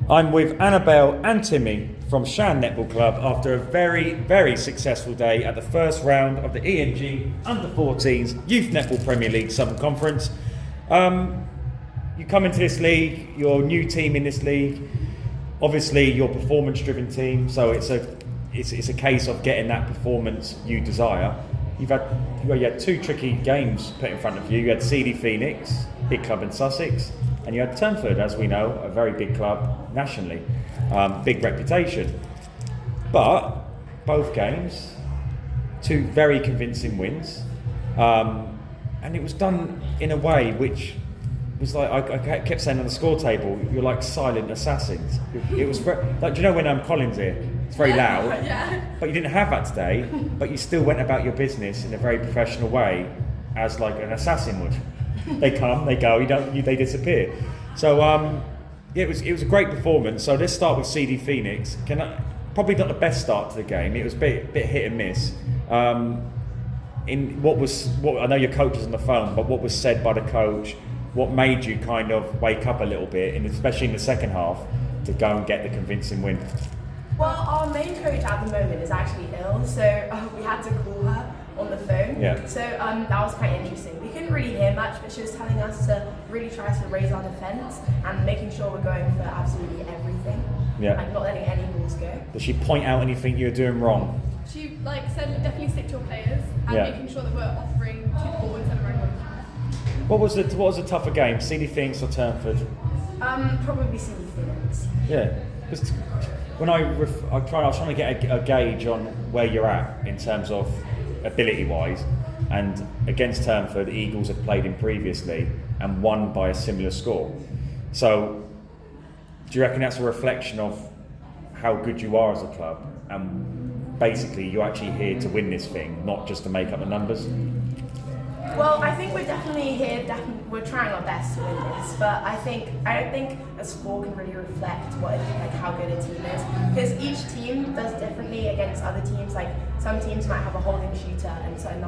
I'm with Annabelle and Timmy from Shan Netball Club after a very, very successful day at the first round of the ENG Under-14s Youth Netball Premier League Southern Conference. You come into this league, you're a new team in this league. Obviously, you're a performance-driven team, so it's a case of getting that performance you desire. You had two tricky games put in front of you. You had CD Phoenix, big club in Sussex, and you had Turnford, as we know, a very big club nationally, big reputation. But both games, two very convincing wins, and it was done in a way which was like, I kept saying on the score table, you're like silent assassins. It was very, like, do you know when Colin's here? It's very loud, but you didn't have that today, but you still went about your business in a very professional way, as like an assassin would. They come, they go, they disappear. So it was a great performance. So let's start with CD Phoenix. Probably not the best start to the game. It was a bit hit and miss. In what I know your coach is on the phone, but what was said by the coach, what made you kind of wake up a little bit, and especially in the second half, to go and get the convincing win? Well, our main coach at the moment is actually ill, so we had to call her on the phone. Yeah. So that was quite interesting. We couldn't really hear much, but she was telling us to really try to raise our defence and making sure we're going for absolutely everything. Yeah. Like not letting any balls go. Did she point out anything you were doing wrong? She said definitely stick to your players and making sure that we're offering to the ball instead of running away. What was a tougher game, CD Phoenix or Turnford? Probably CD Phoenix. Yeah, because when I was trying to get a gauge on where you're at in terms of ability-wise, and against Turnford, the Eagles had played in previously and won by a similar score. So, do you reckon that's a reflection of how good you are as a club, and basically you're actually here to win this thing, not just to make up the numbers? Well, I think we're definitely here. We're trying our best to win this, but I don't think a score can really reflect how good a team is, because each team does differently against other teams. Like some teams might have a holding shooter, and some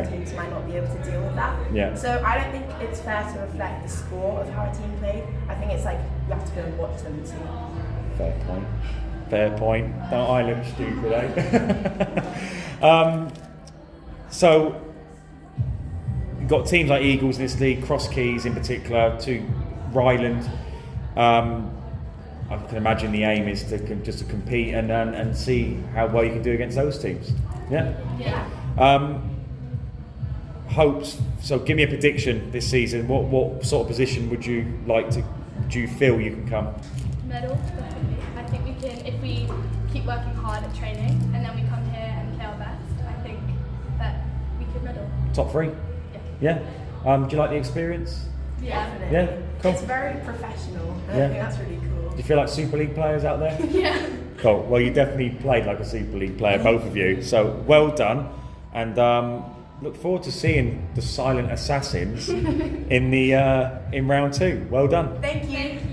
teams might not be able to deal with that. Yeah. So I don't think it's fair to reflect the score of how a team played. I think it's like you have to go and watch them and see. Fair point. Don't I look stupid, eh? So. You've got teams like Eagles in this league, Cross Keys in particular, to Ryland. I can imagine the aim is to compete and see how well you can do against those teams. Yeah. Yeah. Hopes. So give me a prediction this season. What sort of position would you like to? Do you feel you can come? Medal, definitely. I think we can if we keep working hard at training and then we come here and play our best. I think that we could medal. Top 3. Yeah. Do you like the experience? Yeah. Definitely. Yeah. Cool. It's very professional. I think that's really cool. Do you feel like Super League players out there? Yeah. Cool. Well, you definitely played like a Super League player, both of you. So well done, and look forward to seeing the silent assassins in round 2. Well done. Thank you.